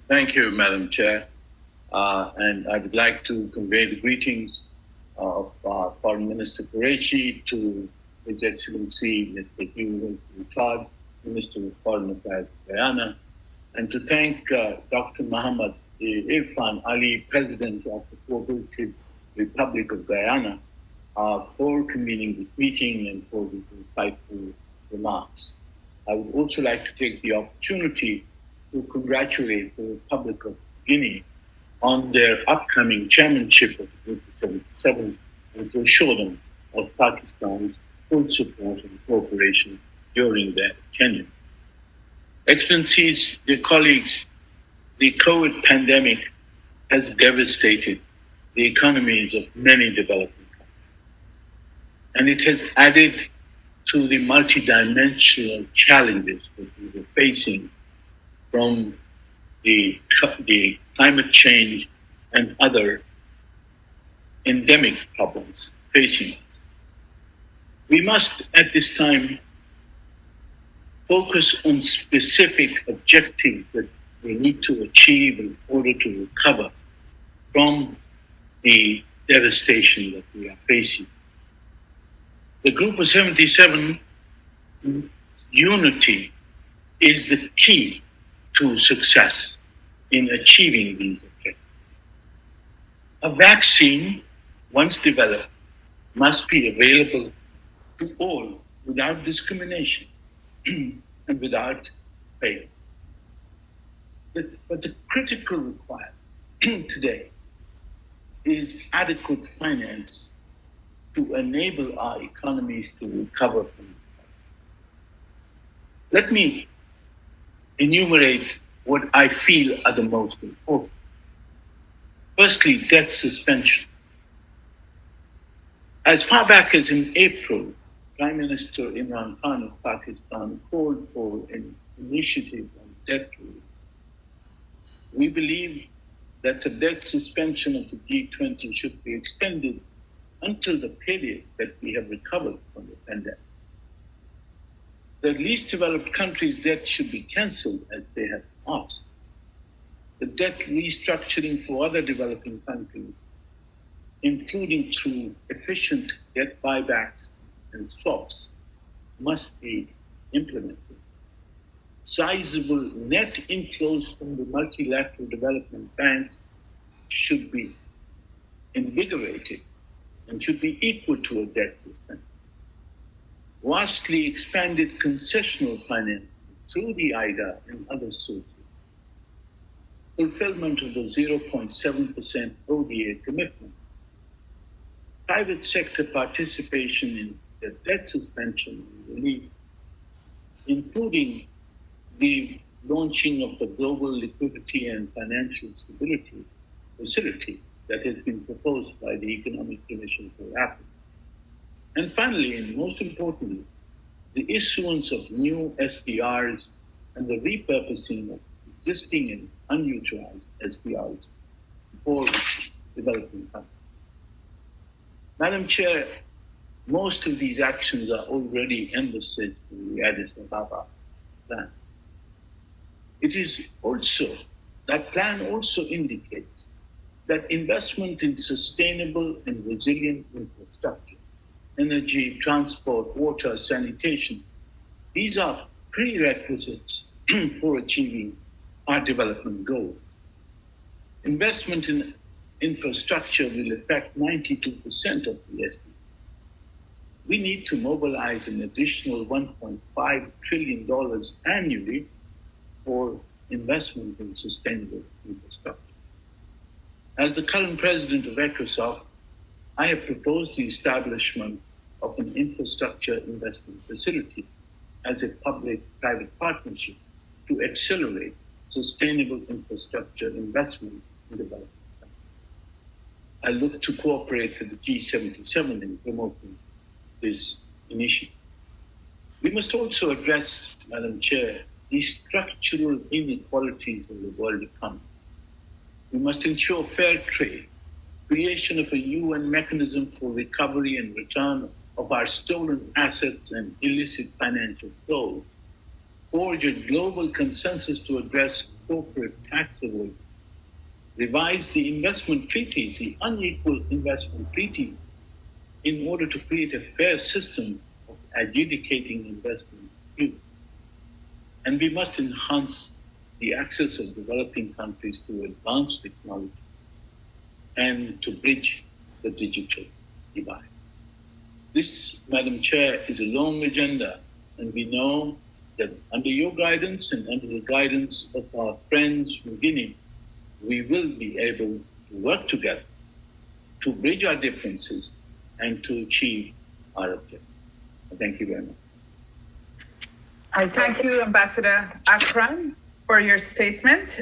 Thank you, Madam Chair. And I would like to convey the greetings of Foreign Minister Qureshi to His Excellency Mr. Hugh Todd, Minister of Foreign Affairs of Guyana, and to thank Dr. Muhammad Irfan Ali, President of the Cooperative Republic of Guyana, for convening this meeting and for these insightful remarks. I would also like to take the opportunity to congratulate the Republic of Guinea on their upcoming chairmanship of the G77 and to assure them of Pakistan's full support and cooperation during their tenure. Excellencies, dear colleagues, the COVID pandemic has devastated the economies of many developing countries, and it has added to the multidimensional challenges that we were facing from the climate change and other endemic problems facing us. We must, at this time, focus on specific objectives that we need to achieve in order to recover from the devastation that we are facing. The Group of 77 unity is the key to success in achieving these objectives. A vaccine, once developed, must be available to all without discrimination and without pay. But the critical requirement today is adequate finance to enable our economies to recover from it. Let me enumerate what I feel are the most important. Firstly, debt suspension. As far back as in April, Prime Minister Imran Khan of Pakistan called for an initiative on debt relief. We believe that the debt suspension of the G20 should be extended until the period that we have recovered from the pandemic. The least developed countries' debt should be cancelled as they have asked. The debt restructuring for other developing countries, including through efficient debt buybacks and swaps, must be implemented. Sizable net inflows from the multilateral development banks should be invigorated and should be equal to a debt suspension. Vastly expanded concessional financing through the IDA and other sources. Fulfillment of the 0.7% ODA commitment. Private sector participation in the debt suspension and relief, including the launching of the Global Liquidity and Financial Stability Facility that has been proposed by the Economic Commission for Africa. And finally, and most importantly, the issuance of new SDRs and the repurposing of existing and unutilized SDRs for developing countries. Madam Chair, most of these actions are already enlisted in the Addis Ababa plan. It is also, that plan also indicates that investment in sustainable and resilient infrastructure, energy, transport, water, sanitation, these are prerequisites for achieving our development goals. Investment in infrastructure will affect 92% of the SDGs. We need to mobilize an additional $1.5 trillion annually for investment in sustainable infrastructure. As the current president of ECOSOC, I have proposed the establishment of an infrastructure investment facility as a public-private partnership to accelerate sustainable infrastructure investment in development countries. I look to cooperate with the G77 in promoting this initiative. We must also address, Madam Chair, the structural inequalities in the world economy. We must ensure fair trade, creation of a UN mechanism for recovery and return of our stolen assets and illicit financial flows, forge a global consensus to address corporate tax avoidance, revise the investment treaties, the unequal investment treaties, in order to create a fair system of adjudicating investment disputes. And we must enhance the access of developing countries to advanced technology and to bridge the digital divide. This, Madam Chair, is a long agenda, and we know that under your guidance and under the guidance of our friends from Guinea, we will be able to work together to bridge our differences and to achieve our objectives. Thank you very much. I thank you, Ambassador Akram, for your statement.